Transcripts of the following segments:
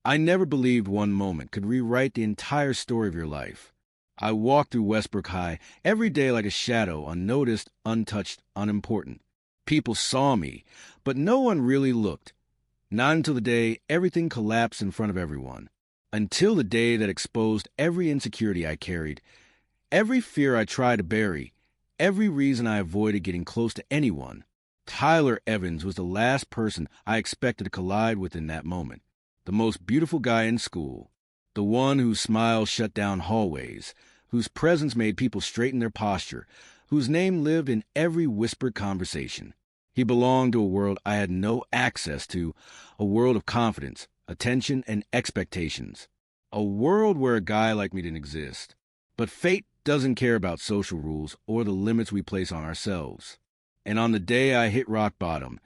I never believed one moment could rewrite the entire story of your life. I walked through Westbrook High every day like a shadow, unnoticed, untouched, unimportant. People saw me, but no one really looked. Not until the day everything collapsed in front of everyone. Until the day that exposed every insecurity I carried, every fear I tried to bury, every reason I avoided getting close to anyone. Tyler Evans was the last person I expected to collide with in that moment. The most beautiful guy in school. The one whose smile shut down hallways, whose presence made people straighten their posture, whose name lived in every whispered conversation. He belonged to a world I had no access to, a world of confidence, attention, and expectations. A world where a guy like me didn't exist. But fate doesn't care about social rules or the limits we place on ourselves. And on the day I hit rock bottom,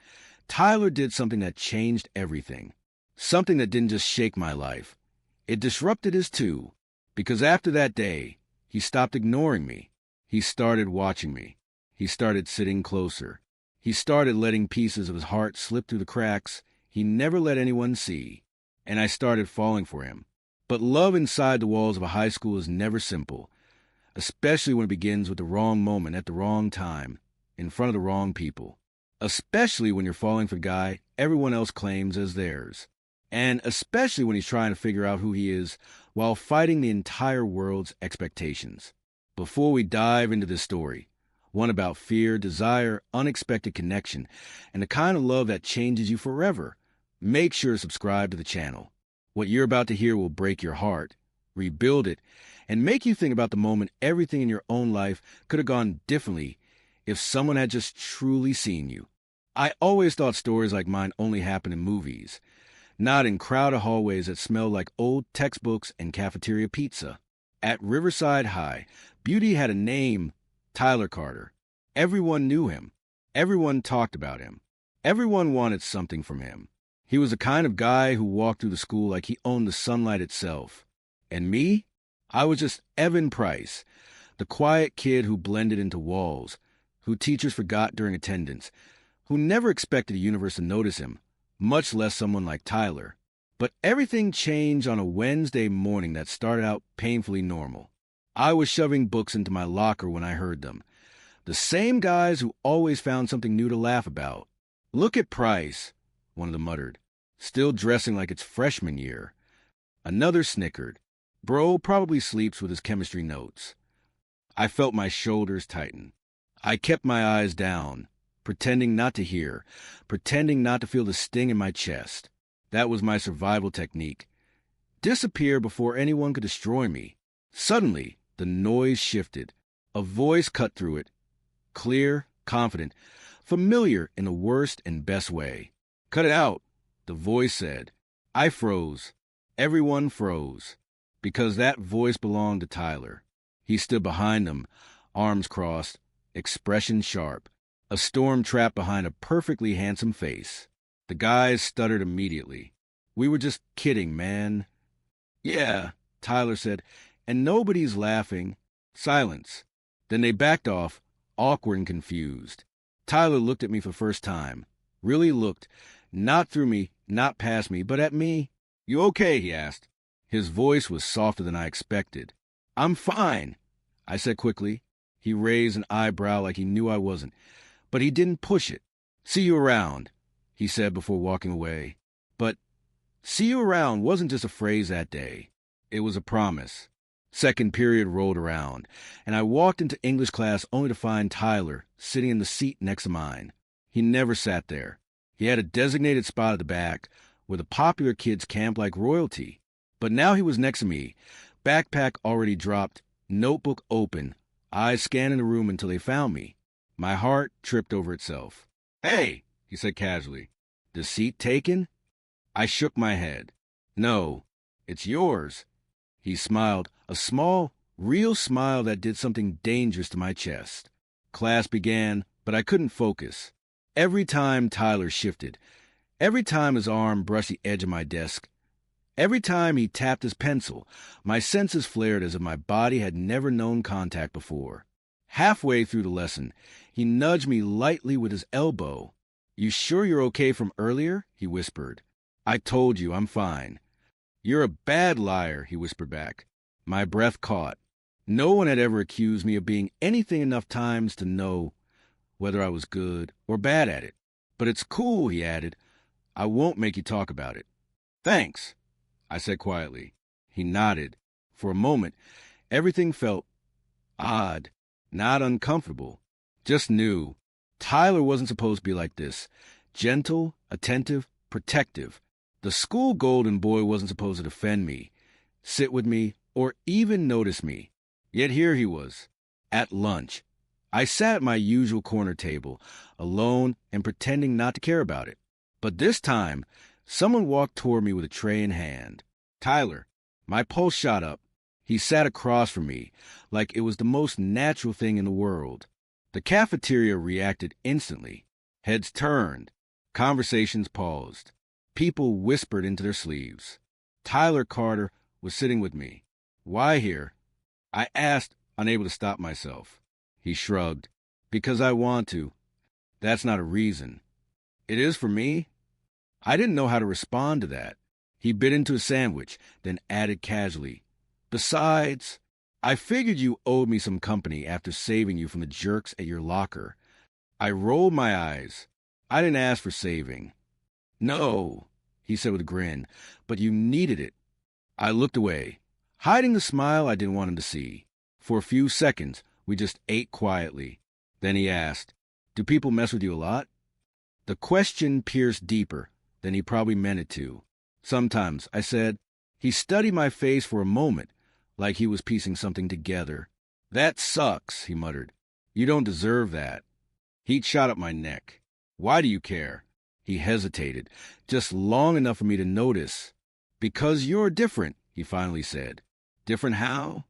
Tyler did something that changed everything. Something that didn't just shake my life. It disrupted his too, because after that day, he stopped ignoring me. He started watching me. He started sitting closer. He started letting pieces of his heart slip through the cracks he never let anyone see. And I started falling for him. But love inside the walls of a high school is never simple, especially when it begins with the wrong moment at the wrong time, in front of the wrong people. Especially when you're falling for the guy everyone else claims as theirs. And especially when he's trying to figure out who he is while fighting the entire world's expectations. Before we dive into this story, one about fear, desire, unexpected connection, and the kind of love that changes you forever, make sure to subscribe to the channel. What you're about to hear will break your heart, rebuild it, and make you think about the moment everything in your own life could have gone differently if someone had just truly seen you. I always thought stories like mine only happen in movies, not in crowded hallways that smell like old textbooks and cafeteria pizza. At Riverside High, beauty had a name, Tyler Carter. Everyone knew him. Everyone talked about him. Everyone wanted something from him. He was the kind of guy who walked through the school like he owned the sunlight itself. And me? I was just Evan Price, the quiet kid who blended into walls, who teachers forgot during attendance, who never expected the universe to notice him, much less someone like Tyler. But everything changed on a Wednesday morning that started out painfully normal. I was shoving books into my locker when I heard them. The same guys who always found something new to laugh about. "Look at Price," one of them muttered, still dressing like it's freshman year. Another snickered. "Bro probably sleeps with his chemistry notes." I felt my shoulders tighten. I kept my eyes down, pretending not to hear, pretending not to feel the sting in my chest. That was my survival technique. Disappear before anyone could destroy me. Suddenly, the noise shifted. A voice cut through it. Clear, confident, familiar in the worst and best way. "Cut it out," the voice said. I froze. Everyone froze. Because that voice belonged to Tyler. He stood behind them, arms crossed, expression sharp. A storm trapped behind a perfectly handsome face. The guys stuttered immediately. "We were just kidding, man." "Yeah," Tyler said, "and nobody's laughing." Silence. Then they backed off, awkward and confused. Tyler looked at me for the first time. Really looked. Not through me, not past me, but at me. "You okay?" he asked. His voice was softer than I expected. "I'm fine," I said quickly. He raised an eyebrow like he knew I wasn't, but he didn't push it. "See you around," he said before walking away. But "see you around" wasn't just a phrase that day. It was a promise. Second period rolled around, and I walked into English class only to find Tyler sitting in the seat next to mine. He never sat there. He had a designated spot at the back, where the popular kids camped like royalty. But now he was next to me, backpack already dropped, notebook open, eyes scanning the room until they found me. My heart tripped over itself. "Hey," he said casually. "The seat taken?" I shook my head. "No, it's yours." He smiled, a small, real smile that did something dangerous to my chest. Class began, but I couldn't focus. Every time Tyler shifted, every time his arm brushed the edge of my desk, every time he tapped his pencil, my senses flared as if my body had never known contact before. Halfway through the lesson, he nudged me lightly with his elbow. "You sure you're okay from earlier?" he whispered. "I told you I'm fine." "You're a bad liar," he whispered back. My breath caught. No one had ever accused me of being anything enough times to know whether I was good or bad at it. "But it's cool," he added. "I won't make you talk about it." "Thanks," I said quietly. He nodded. For a moment, everything felt odd, not uncomfortable, just new. Tyler wasn't supposed to be like this. Gentle, attentive, protective. The school golden boy wasn't supposed to defend me, sit with me, or even notice me. Yet here he was, at lunch. I sat at my usual corner table, alone and pretending not to care about it. But this time, someone walked toward me with a tray in hand. Tyler. My pulse shot up. He sat across from me, like it was the most natural thing in the world. The cafeteria reacted instantly. Heads turned. Conversations paused. People whispered into their sleeves. Tyler Carter was sitting with me. "Why here?" I asked, unable to stop myself. He shrugged. "Because I want to. That's not a reason." "It is for me?" I didn't know how to respond to that. He bit into a sandwich, then added casually, "Besides, I figured you owed me some company after saving you from the jerks at your locker." I rolled my eyes. "I didn't ask for saving." "No," he said with a grin, "but you needed it." I looked away, hiding the smile I didn't want him to see. For a few seconds, we just ate quietly. Then he asked, "Do people mess with you a lot?" The question pierced deeper than he probably meant it to. "Sometimes," I said. He studied my face for a moment, like he was piecing something together. "That sucks," he muttered. "You don't deserve that." Heat shot up my neck. "Why do you care?" He hesitated, just long enough for me to notice. "Because you're different," he finally said. "Different how?"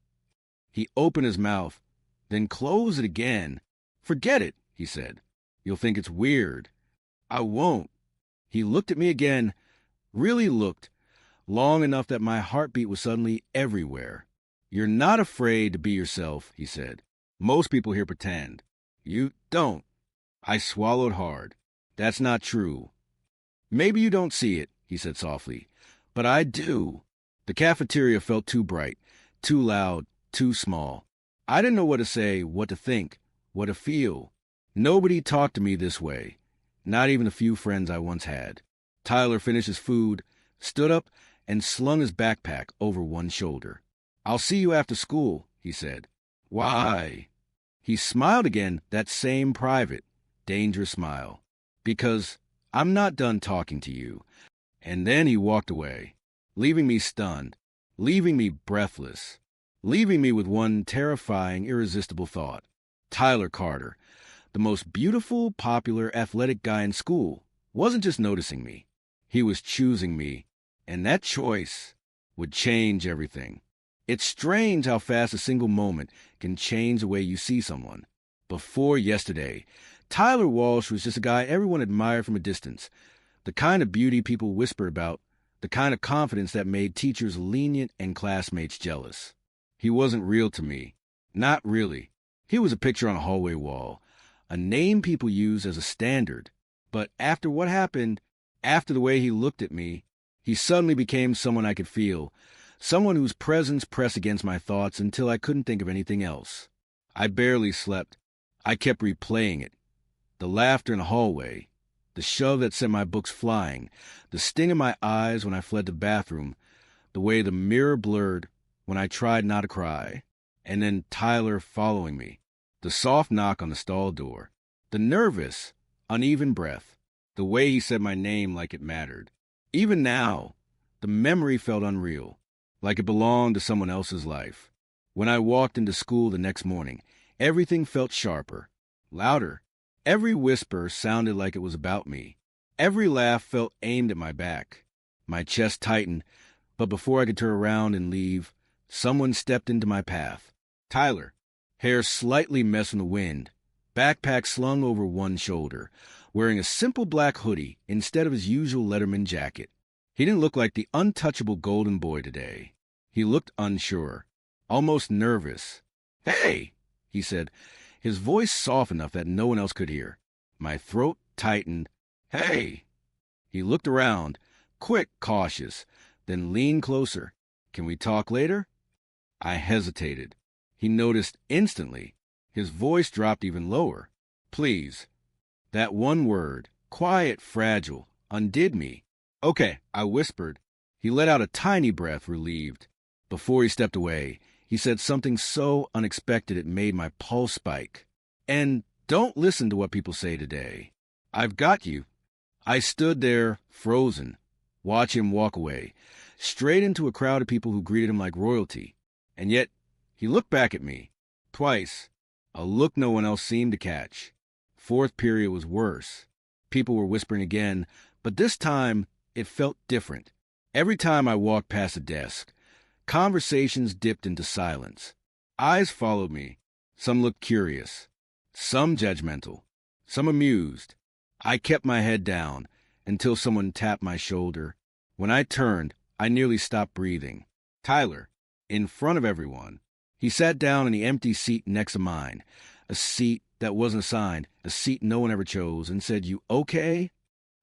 He opened his mouth, then closed it again. "Forget it," he said. "You'll think it's weird." "I won't." He looked at me again, really looked, long enough that my heartbeat was suddenly everywhere. "You're not afraid to be yourself," he said. "Most people here pretend. You don't." I swallowed hard. "That's not true." "Maybe you don't see it," he said softly, "but I do." The cafeteria felt too bright, too loud, too small. I didn't know what to say, what to think, what to feel. Nobody talked to me this way, not even the few friends I once had. Tyler finished his food, stood up, and slung his backpack over one shoulder. "I'll see you after school," he said. "Why?" He smiled again, that same private, dangerous smile. "Because I'm not done talking to you." And then he walked away, leaving me stunned, leaving me breathless, leaving me with one terrifying, irresistible thought. Tyler Carter, the most beautiful, popular, athletic guy in school, wasn't just noticing me. He was choosing me, and that choice would change everything. It's strange how fast a single moment can change the way you see someone. Before yesterday, Tyler Walsh was just a guy everyone admired from a distance, the kind of beauty people whisper about, the kind of confidence that made teachers lenient and classmates jealous. He wasn't real to me. Not really. He was a picture on a hallway wall, a name people use as a standard. But after what happened, after the way he looked at me, he suddenly became someone I could feel, someone whose presence pressed against my thoughts until I couldn't think of anything else. I barely slept. I kept replaying it. The laughter in the hallway, the shove that sent my books flying, the sting in my eyes when I fled the bathroom, the way the mirror blurred when I tried not to cry, and then Tyler following me, the soft knock on the stall door, the nervous, uneven breath, the way he said my name like it mattered. Even now, the memory felt unreal, like it belonged to someone else's life. When I walked into school the next morning, everything felt sharper, louder. Every whisper sounded like it was about me. Every laugh felt aimed at my back. My chest tightened, but before I could turn around and leave, someone stepped into my path. Tyler, hair slightly messed in the wind, backpack slung over one shoulder, wearing a simple black hoodie instead of his usual Letterman jacket. He didn't look like the untouchable golden boy today. He looked unsure, almost nervous. "Hey," he said, his voice soft enough that no one else could hear. My throat tightened. "Hey." He looked around, quick, cautious, then leaned closer. Can we talk later? I hesitated. He noticed instantly. His voice dropped even lower. Please. That one word, quiet, fragile, undid me. Okay, I whispered. He let out a tiny breath, relieved. Before he stepped away, he said something so unexpected it made my pulse spike. And don't listen to what people say today. I've got you. I stood there, frozen, watch him walk away, straight into a crowd of people who greeted him like royalty. And yet, he looked back at me. Twice. A look no one else seemed to catch. Fourth period was worse. People were whispering again, but this time it felt different. Every time I walked past a desk, conversations dipped into silence. Eyes followed me. Some looked curious, some judgmental, some amused. I kept my head down until someone tapped my shoulder. When I turned, I nearly stopped breathing. Tyler, in front of everyone. He sat down in the empty seat next to mine, a seat that wasn't assigned, a seat no one ever chose, and said, "You okay?"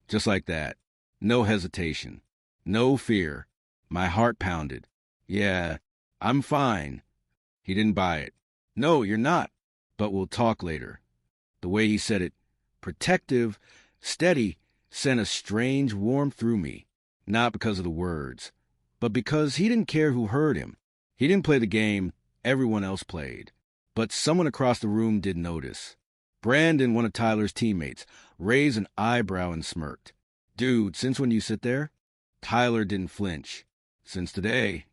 Just like that. No hesitation. No fear. My heart pounded. "Yeah, I'm fine." He didn't buy it. "No, you're not. But we'll talk later." The way he said it, protective, steady, sent a strange warmth through me. Not because of the words, but because he didn't care who heard him. He didn't play the game everyone else played. But someone across the room did notice. Brandon, one of Tyler's teammates, raised an eyebrow and smirked. "Dude, since when do you sit there?" Tyler didn't flinch. "Since today."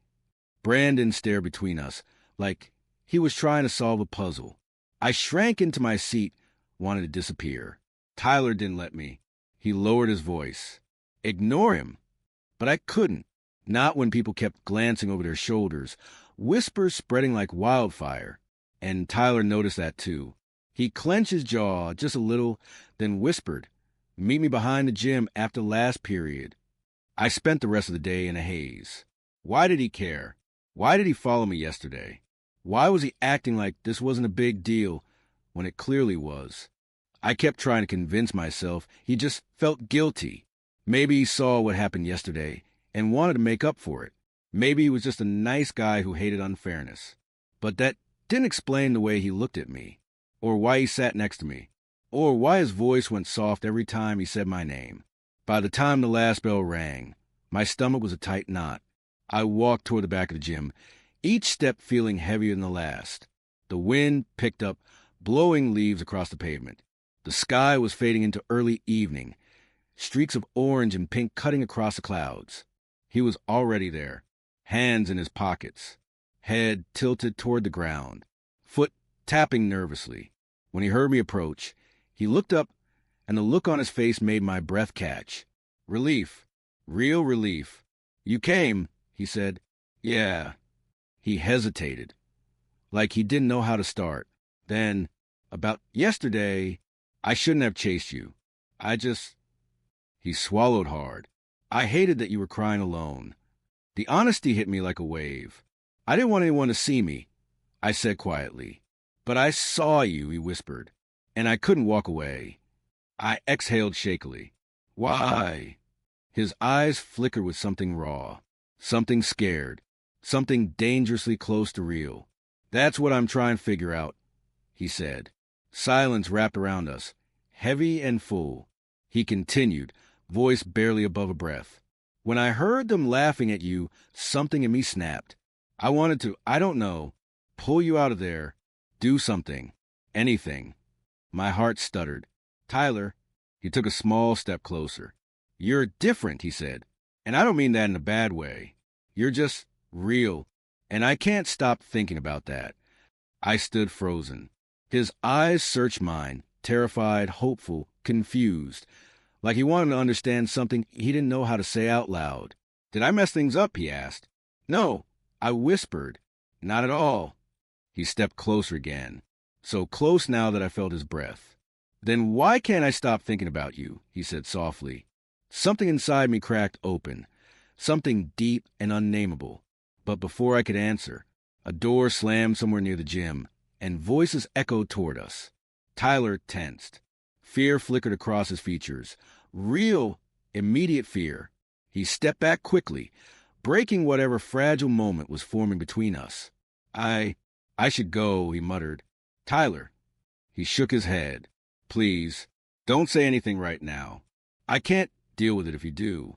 Brandon stared between us, like he was trying to solve a puzzle. I shrank into my seat, wanted to disappear. Tyler didn't let me. He lowered his voice. Ignore him. But I couldn't. Not when people kept glancing over their shoulders, whispers spreading like wildfire. And Tyler noticed that too. He clenched his jaw just a little, then whispered, "Meet me behind the gym after last period." I spent the rest of the day in a haze. Why did he care? Why did he follow me yesterday? Why was he acting like this wasn't a big deal when it clearly was? I kept trying to convince myself he just felt guilty. Maybe he saw what happened yesterday and wanted to make up for it. Maybe he was just a nice guy who hated unfairness. But that didn't explain the way he looked at me, or why he sat next to me, or why his voice went soft every time he said my name. By the time the last bell rang, my stomach was a tight knot. I walked toward the back of the gym, each step feeling heavier than the last. The wind picked up, blowing leaves across the pavement. The sky was fading into early evening, streaks of orange and pink cutting across the clouds. He was already there, hands in his pockets, head tilted toward the ground, foot tapping nervously. When he heard me approach, he looked up, and the look on his face made my breath catch. Relief. Real relief. "You came," he said. "Yeah." He hesitated, like he didn't know how to start. Then, "About yesterday, I shouldn't have chased you. He swallowed hard. "I hated that you were crying alone." The honesty hit me like a wave. "I didn't want anyone to see me," I said quietly. "But I saw you," he whispered, "and I couldn't walk away." I exhaled shakily. "Why?" His eyes flickered with something raw, something scared, something dangerously close to real. "That's what I'm trying to figure out," he said. Silence wrapped around us, heavy and full. He continued, voice barely above a breath. "When I heard them laughing at you, something in me snapped. I wanted to, I don't know, pull you out of there, do something, anything." My heart stuttered. "Tyler," he took a small step closer. "You're different," he said. "And I don't mean that in a bad way. You're just real, and I can't stop thinking about that." I stood frozen. His eyes searched mine, terrified, hopeful, confused, like he wanted to understand something he didn't know how to say out loud. "Did I mess things up?" he asked. "No," I whispered. "Not at all." He stepped closer again, so close now that I felt his breath. "Then why can't I stop thinking about you?" he said softly. Something inside me cracked open, something deep and unnameable. But before I could answer, a door slammed somewhere near the gym, and voices echoed toward us. Tyler tensed. Fear flickered across his features. Real, immediate fear. He stepped back quickly, breaking whatever fragile moment was forming between us. I should go, he muttered. Tyler. He shook his head. Please, don't say anything right now. I can't deal with it if you do.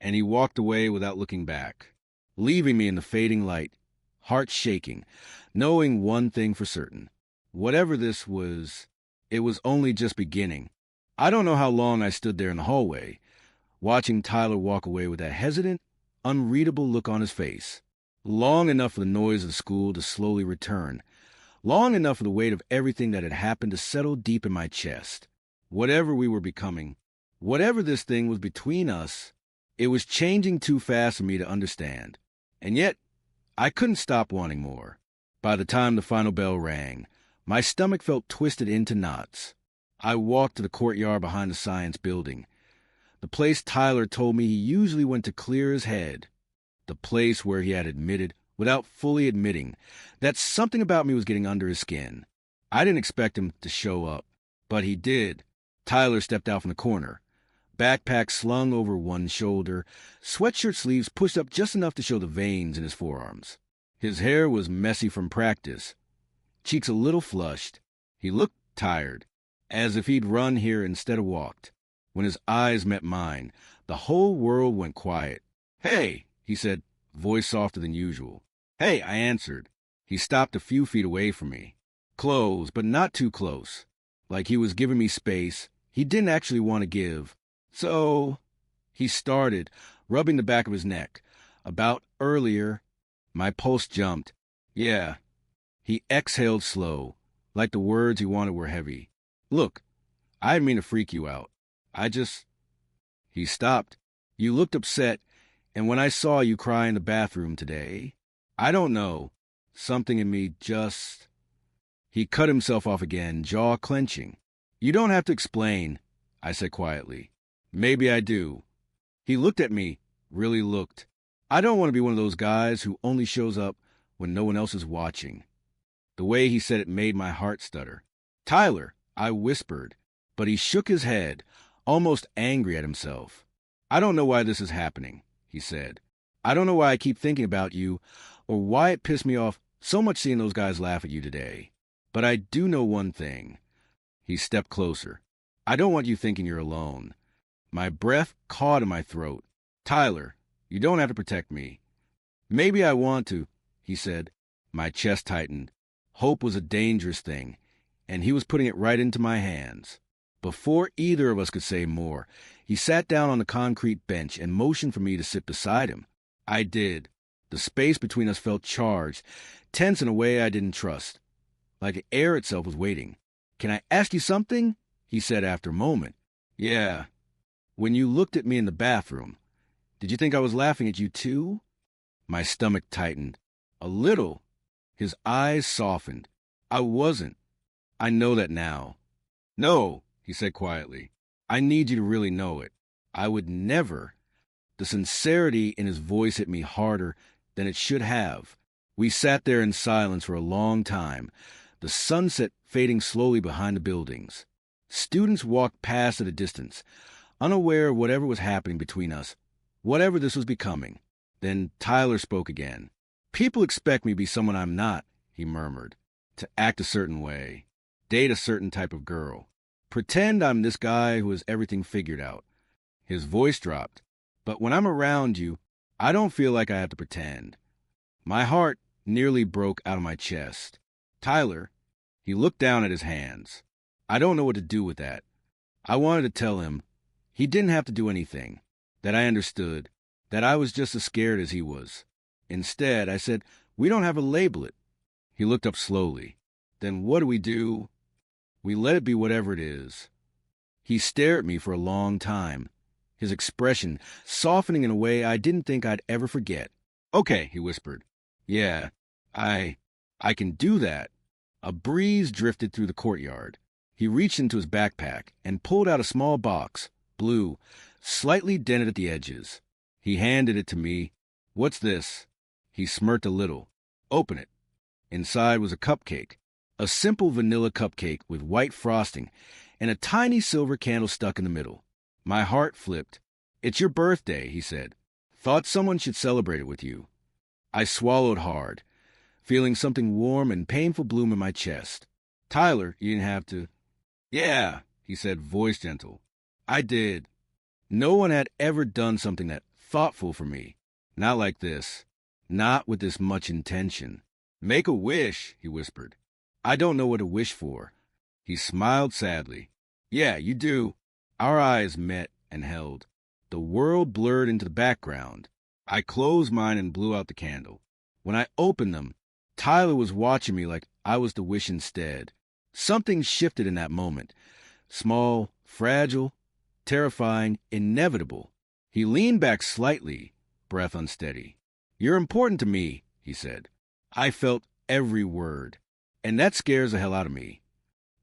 And he walked away without looking back, leaving me in the fading light, heart shaking, knowing one thing for certain. Whatever this was, it was only just beginning. I don't know how long I stood there in the hallway, watching Tyler walk away with that hesitant, unreadable look on his face. Long enough for the noise of school to slowly return. Long enough for the weight of everything that had happened to settle deep in my chest. Whatever we were becoming, whatever this thing was between us, it was changing too fast for me to understand. And yet, I couldn't stop wanting more. By the time the final bell rang, my stomach felt twisted into knots. I walked to the courtyard behind the science building, the place Tyler told me he usually went to clear his head, the place where he had admitted, without fully admitting, that something about me was getting under his skin. I didn't expect him to show up, but he did. Tyler stepped out from the corner, backpack slung over one shoulder, sweatshirt sleeves pushed up just enough to show the veins in his forearms. His hair was messy from practice, cheeks a little flushed. He looked tired, as if he'd run here instead of walked. When his eyes met mine, the whole world went quiet. Hey, he said, voice softer than usual. Hey, I answered. He stopped a few feet away from me. Close, but not too close. Like he was giving me space he didn't actually want to give. So, he started, rubbing the back of his neck. About earlier, my pulse jumped. Yeah. He exhaled slow, like the words he wanted were heavy. Look, I didn't mean to freak you out. He stopped. You looked upset, and when I saw you cry in the bathroom today, I don't know, something in me just... He cut himself off again, jaw clenching. You don't have to explain, I said quietly. Maybe I do. He looked at me, really looked. I don't want to be one of those guys who only shows up when no one else is watching. The way he said it made my heart stutter. Tyler, I whispered, but he shook his head, almost angry at himself. I don't know why this is happening, he said. I don't know why I keep thinking about you, or why it pissed me off so much seeing those guys laugh at you today. But I do know one thing. He stepped closer. I don't want you thinking you're alone. My breath caught in my throat. Tyler, you don't have to protect me. Maybe I want to, he said. My chest tightened. Hope was a dangerous thing, and he was putting it right into my hands. Before either of us could say more, he sat down on the concrete bench and motioned for me to sit beside him. I did. The space between us felt charged, tense in a way I didn't trust, like the air itself was waiting. Can I ask you something? He said after a moment. Yeah. When you looked at me in the bathroom, did you think I was laughing at you too? My stomach tightened. A little. His eyes softened. I wasn't. I know that now. No, he said quietly. I need you to really know it. I would never. The sincerity in his voice hit me harder than it should have. We sat there in silence for a long time, the sunset fading slowly behind the buildings. Students walked past at a distance, unaware of whatever was happening between us, whatever this was becoming. Then Tyler spoke again. People expect me to be someone I'm not, he murmured, to act a certain way, date a certain type of girl, pretend I'm this guy who has everything figured out. His voice dropped. But when I'm around you, I don't feel like I have to pretend. My heart nearly broke out of my chest. Tyler, he looked down at his hands. I don't know what to do with that. I wanted to tell him he didn't have to do anything, that I understood, that I was just as scared as he was. Instead, I said, we don't have to label it. He looked up slowly. Then what do we do? We let it be whatever it is. He stared at me for a long time, his expression softening in a way I didn't think I'd ever forget. Okay, he whispered. Yeah, I can do that. A breeze drifted through the courtyard. He reached into his backpack and pulled out a small box, blue, slightly dented at the edges. He handed it to me. What's this? He smirked a little. Open it. Inside was a cupcake, a simple vanilla cupcake with white frosting and a tiny silver candle stuck in the middle. My heart flipped. It's your birthday, he said. Thought someone should celebrate it with you. I swallowed hard, feeling something warm and painful bloom in my chest. Tyler, you didn't have to. Yeah, he said, voice gentle. I did. No one had ever done something that thoughtful for me. Not like this. Not with this much intention. Make a wish, he whispered. I don't know what to wish for. He smiled sadly. Yeah, you do. Our eyes met and held. The world blurred into the background. I closed mine and blew out the candle. When I opened them, Tyler was watching me like I was the wish instead. Something shifted in that moment. Small, fragile, terrifying, inevitable. He leaned back slightly, breath unsteady. You're important to me, he said. I felt every word, and that scares the hell out of me.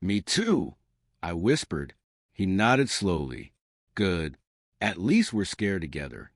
Me too, I whispered. He nodded slowly. Good. At least we're scared together.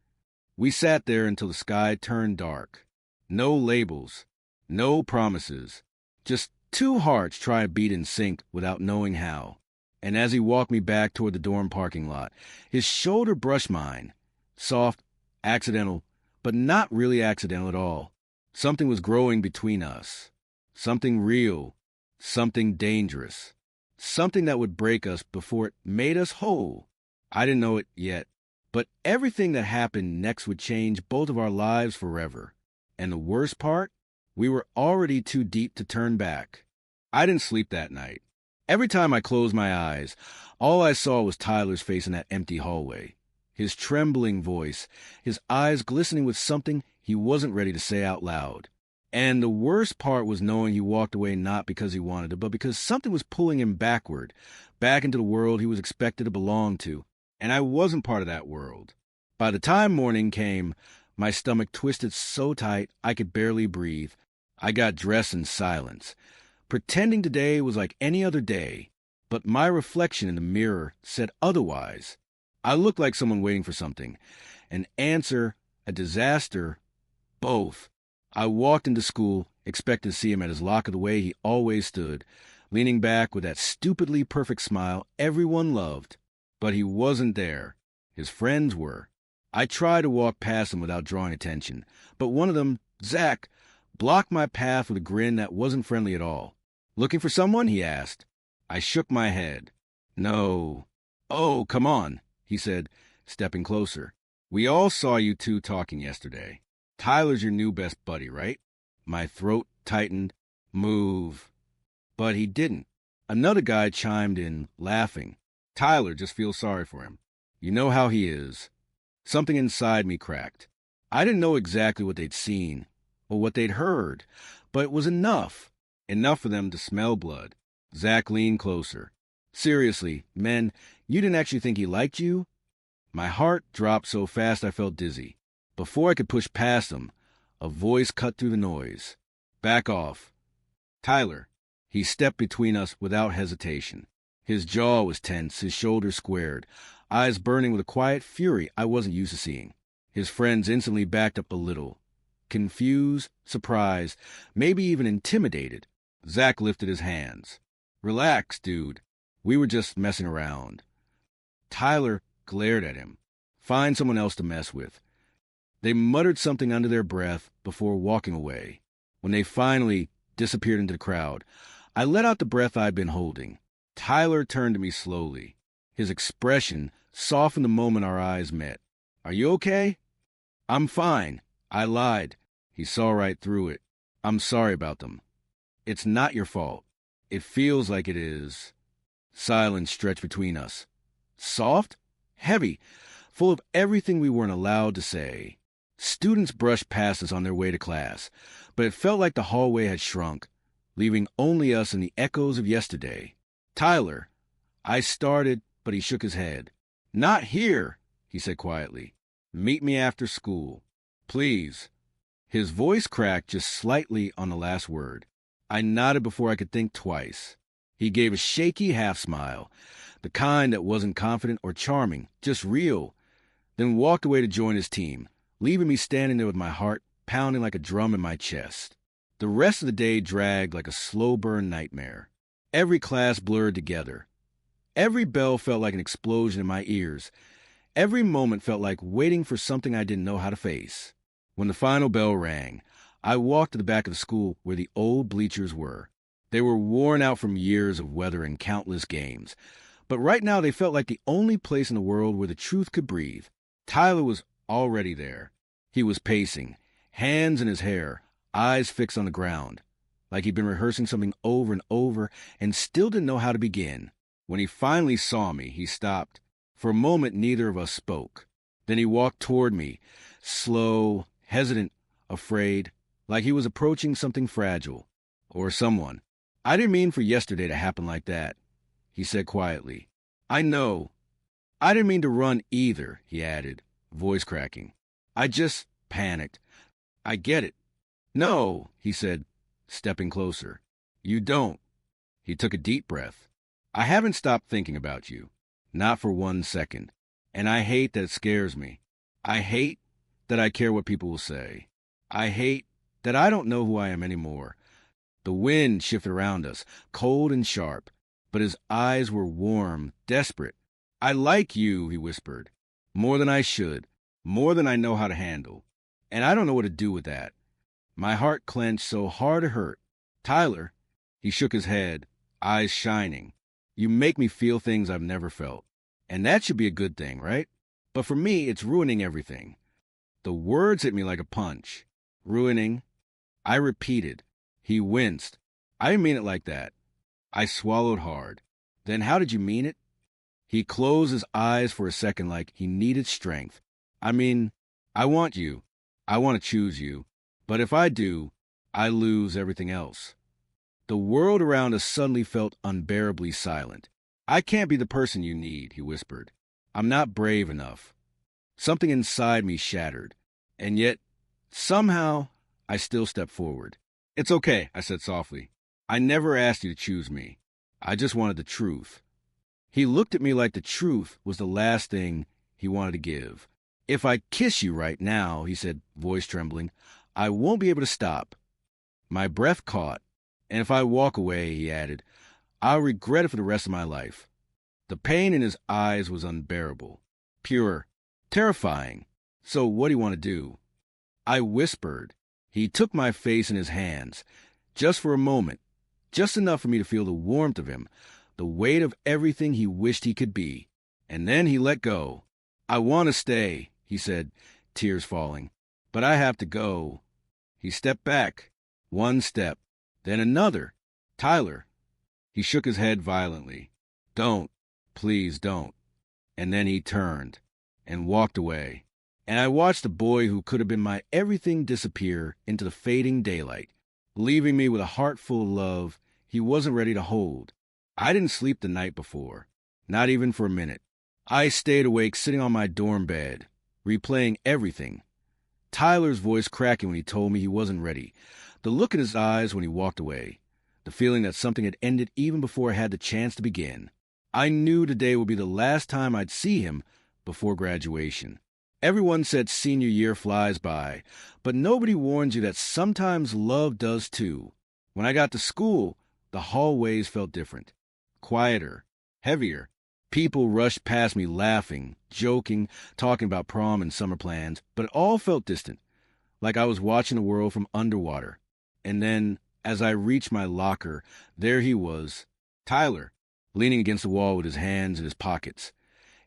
We sat there until the sky turned dark. No labels, no promises, just two hearts trying to beat in sync without knowing how. And as he walked me back toward the dorm parking lot, his shoulder brushed mine. Soft, accidental, but not really accidental at all. Something was growing between us. Something real. Something dangerous. Something that would break us before it made us whole. I didn't know it yet, but everything that happened next would change both of our lives forever. And the worst part? We were already too deep to turn back. I didn't sleep that night. Every time I closed my eyes, all I saw was Tyler's face in that empty hallway. His trembling voice, his eyes glistening with something he wasn't ready to say out loud. And the worst part was knowing he walked away not because he wanted to, but because something was pulling him backward, back into the world he was expected to belong to. And I wasn't part of that world. By the time morning came, my stomach twisted so tight I could barely breathe. I got dressed in silence, pretending today was like any other day, but my reflection in the mirror said otherwise. I looked like someone waiting for something, an answer, a disaster, both. I walked into school, expecting to see him at his locker the way he always stood, leaning back with that stupidly perfect smile everyone loved. But he wasn't there. His friends were. I tried to walk past him without drawing attention, but one of them, Zach, blocked my path with a grin that wasn't friendly at all. Looking for someone? He asked. I shook my head. No. Oh, come on, he said, stepping closer. We all saw you two talking yesterday. Tyler's your new best buddy, right? My throat tightened. Move. But he didn't. Another guy chimed in, laughing. Tyler just feels sorry for him. You know how he is. Something inside me cracked. I didn't know exactly what they'd seen or what they'd heard, but it was enough. Enough for them to smell blood. Zach leaned closer. Seriously, men, you didn't actually think he liked you? My heart dropped so fast I felt dizzy. Before I could push past him, a voice cut through the noise. Back off. Tyler. He stepped between us without hesitation. His jaw was tense, his shoulders squared, eyes burning with a quiet fury I wasn't used to seeing. His friends instantly backed up a little. Confused, surprised, maybe even intimidated. Zach lifted his hands. Relax, dude. We were just messing around. Tyler glared at him. Find someone else to mess with. They muttered something under their breath before walking away. When they finally disappeared into the crowd, I let out the breath I'd been holding. Tyler turned to me slowly. His expression softened the moment our eyes met. Are you okay? I'm fine. I lied. He saw right through it. I'm sorry about them. It's not your fault. It feels like it is. Silence stretched between us. Soft? Heavy. Full of everything we weren't allowed to say. Students brushed past us on their way to class, but it felt like the hallway had shrunk, leaving only us and the echoes of yesterday. Tyler. I started, but he shook his head. Not here, he said quietly. Meet me after school. Please. His voice cracked just slightly on the last word. I nodded before I could think twice. He gave a shaky half-smile, the kind that wasn't confident or charming, just real, then walked away to join his team, leaving me standing there with my heart pounding like a drum in my chest. The rest of the day dragged like a slow-burn nightmare. Every class blurred together. Every bell felt like an explosion in my ears, Every moment felt like waiting for something I didn't know how to face. When the final bell rang, I walked to the back of the school where the old bleachers were. They were worn out from years of weather and countless games, but right now they felt like the only place in the world where the truth could breathe. Tyler was already there. He was pacing, hands in his hair, eyes fixed on the ground, like he'd been rehearsing something over and over and still didn't know how to begin. When he finally saw me, he stopped. For a moment, neither of us spoke. Then he walked toward me, slow, hesitant, afraid, like he was approaching something fragile, or someone. I didn't mean for yesterday to happen like that, he said quietly. I know. I didn't mean to run either, he added, voice cracking. I just panicked. I get it. No, he said, stepping closer. You don't. He took a deep breath. I haven't stopped thinking about you. Not for 1 second. And I hate that it scares me. I hate that I care what people will say. I hate that I don't know who I am anymore. The wind shifted around us, cold and sharp, but his eyes were warm, desperate. I like you, he whispered. More than I should. More than I know how to handle. And I don't know what to do with that. My heart clenched so hard it hurt. Tyler, he shook his head, eyes shining. You make me feel things I've never felt. And that should be a good thing, right? But for me, it's ruining everything. The words hit me like a punch. Ruining. I repeated. He winced. I didn't mean it like that. I swallowed hard. Then how did you mean it? He closed his eyes for a second like he needed strength. I mean, I want you. I want to choose you. But if I do, I lose everything else. The world around us suddenly felt unbearably silent. I can't be the person you need, he whispered. I'm not brave enough. Something inside me shattered. And yet, somehow, I still stepped forward. It's okay, I said softly. I never asked you to choose me. I just wanted the truth. He looked at me like the truth was the last thing he wanted to give. If I kiss you right now, he said, voice trembling, I won't be able to stop. My breath caught. And if I walk away, he added, I'll regret it for the rest of my life. The pain in his eyes was unbearable, pure, terrifying. So what do you want to do? I whispered. He took my face in his hands, just for a moment, just enough for me to feel the warmth of him, the weight of everything he wished he could be. And then he let go. I want to stay, he said, tears falling. But I have to go. He stepped back, one step, then another. Tyler. He shook his head violently. Don't. Please don't. And then he turned and walked away. And I watched the boy who could have been my everything disappear into the fading daylight, leaving me with a heart full of love he wasn't ready to hold. I didn't sleep the night before, not even for a minute. I stayed awake sitting on my dorm bed, replaying everything. Tyler's voice cracking when he told me he wasn't ready, the look in his eyes when he walked away, the feeling that something had ended even before I had the chance to begin. I knew today would be the last time I'd see him before graduation. Everyone said senior year flies by, but nobody warns you that sometimes love does too. When I got to school, the hallways felt different, quieter, heavier. People rushed past me laughing, joking, talking about prom and summer plans, but it all felt distant, like I was watching the world from underwater. And then, as I reached my locker, there he was, Tyler, leaning against the wall with his hands in his pockets,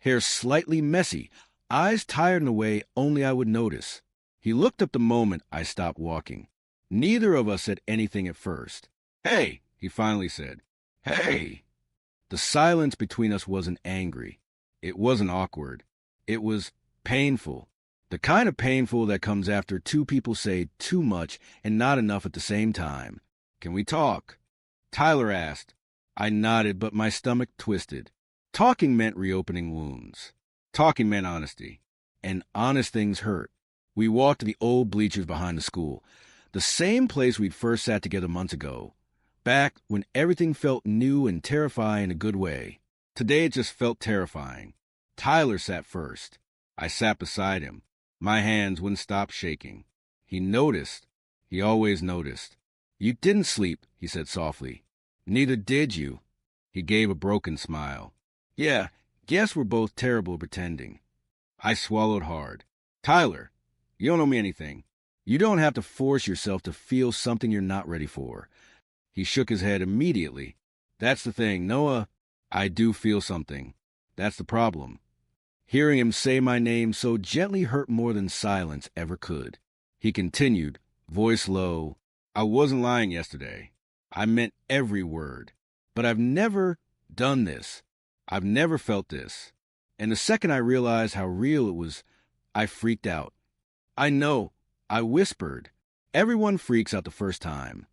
hair slightly messy, eyes tired in a way only I would notice. He looked up the moment I stopped walking. Neither of us said anything at first. Hey, he finally said. Hey. The silence between us wasn't angry. It wasn't awkward. It was painful. The kind of painful that comes after two people say too much and not enough at the same time. Can we talk? Tyler asked. I nodded, but my stomach twisted. Talking meant reopening wounds. Talking meant honesty. And honest things hurt. We walked to the old bleachers behind the school, the same place we'd first sat together months ago, back when everything felt new and terrifying in a good way. Today it just felt terrifying. Tyler sat first. I sat beside him. My hands wouldn't stop shaking. He noticed. He always noticed. You didn't sleep, he said softly. Neither did you. He gave a broken smile. Yeah, guess we're both terrible at pretending. I swallowed hard. Tyler, you don't owe me anything. You don't have to force yourself to feel something you're not ready for. He shook his head immediately. That's the thing, Noah. I do feel something. That's the problem. Hearing him say my name so gently hurt more than silence ever could. He continued, voice low. I wasn't lying yesterday. I meant every word. But I've never done this. I've never felt this. And the second I realized how real it was, I freaked out. I know, I whispered. Everyone freaks out the first time.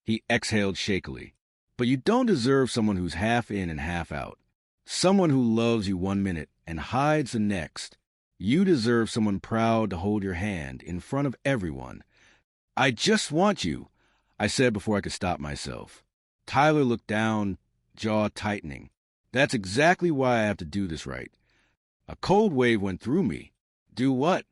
He exhaled shakily. But you don't deserve someone who's half in and half out. Someone who loves you 1 minute and hides the next. You deserve someone proud to hold your hand in front of everyone. I just want you, I said before I could stop myself. Tyler looked down, jaw tightening. That's exactly why I have to do this right. A cold wave went through me. Do what?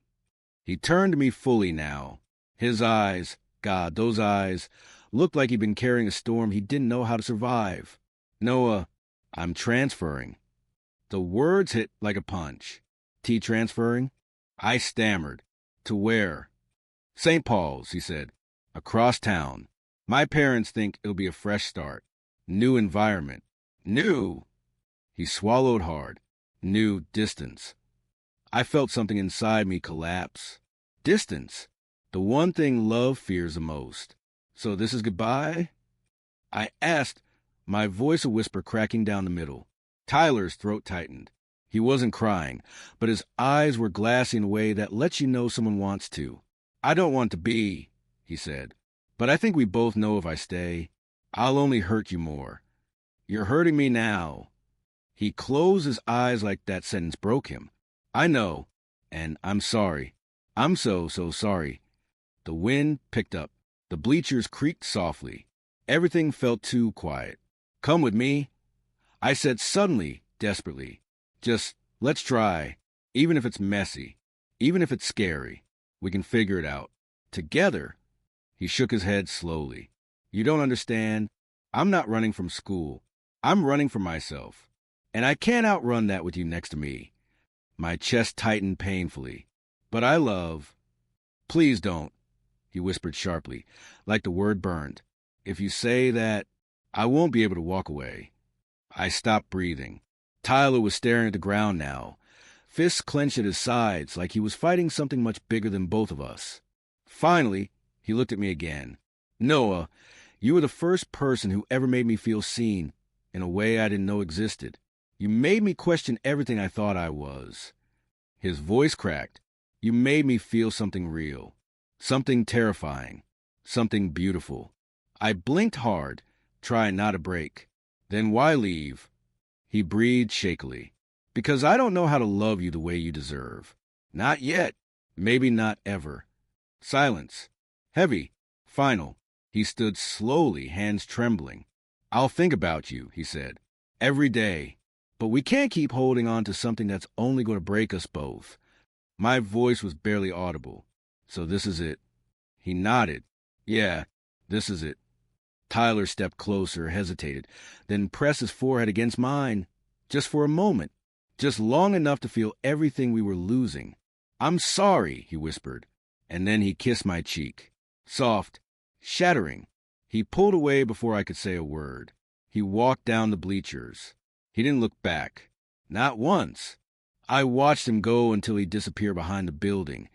He turned to me fully now. His eyes, God, those eyes, looked like he'd been carrying a storm he didn't know how to survive. Noah, I'm transferring. The words hit like a punch. Transferring? I stammered. To where? St. Paul's, he said. Across town. My parents think it'll be a fresh start. New environment. New! He swallowed hard. New distance. I felt something inside me collapse. Distance. The one thing love fears the most. So this is goodbye? I asked, my voice a whisper cracking down the middle. Tyler's throat tightened. He wasn't crying, but his eyes were glassy in a way that lets you know someone wants to. I don't want to be, he said. But I think we both know if I stay, I'll only hurt you more. You're hurting me now. He closed his eyes like that sentence broke him. I know, and I'm sorry. I'm so sorry. The wind picked up. The bleachers creaked softly. Everything felt too quiet. Come with me, I said suddenly, desperately. Just, let's try. Even if it's messy. Even if it's scary. We can figure it out. Together. He shook his head slowly. You don't understand. I'm not running from school. I'm running for myself. And I can't outrun that with you next to me. My chest tightened painfully. But I love... Please don't, he whispered sharply, like the word burned. If you say that, I won't be able to walk away. I stopped breathing. Tyler was staring at the ground now, fists clenched at his sides like he was fighting something much bigger than both of us. Finally, he looked at me again. Noah, you were the first person who ever made me feel seen in a way I didn't know existed. You made me question everything I thought I was. His voice cracked. You made me feel something real, something terrifying, something beautiful. I blinked hard, trying not to break. Then why leave? He breathed shakily. Because I don't know how to love you the way you deserve. Not yet. Maybe not ever. Silence. Heavy. Final. He stood slowly, hands trembling. I'll think about you, he said. Every day. But we can't keep holding on to something that's only going to break us both. My voice was barely audible. So this is it. He nodded. Yeah, this is it. Tyler stepped closer, hesitated, then pressed his forehead against mine. Just for a moment. Just long enough to feel everything we were losing. I'm sorry, he whispered. And then he kissed my cheek. Soft. Shattering. He pulled away before I could say a word. He walked down the bleachers. He didn't look back. Not once. I watched him go until he disappeared behind the building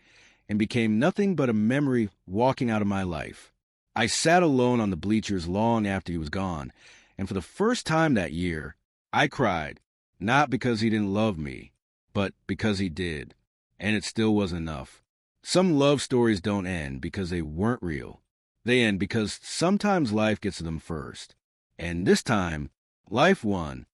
and became nothing but a memory walking out of my life. I sat alone on the bleachers long after he was gone, and for the first time that year, I cried, not because he didn't love me, but because he did, and it still wasn't enough. Some love stories don't end because they weren't real. They end because sometimes life gets to them first. And this time, life won.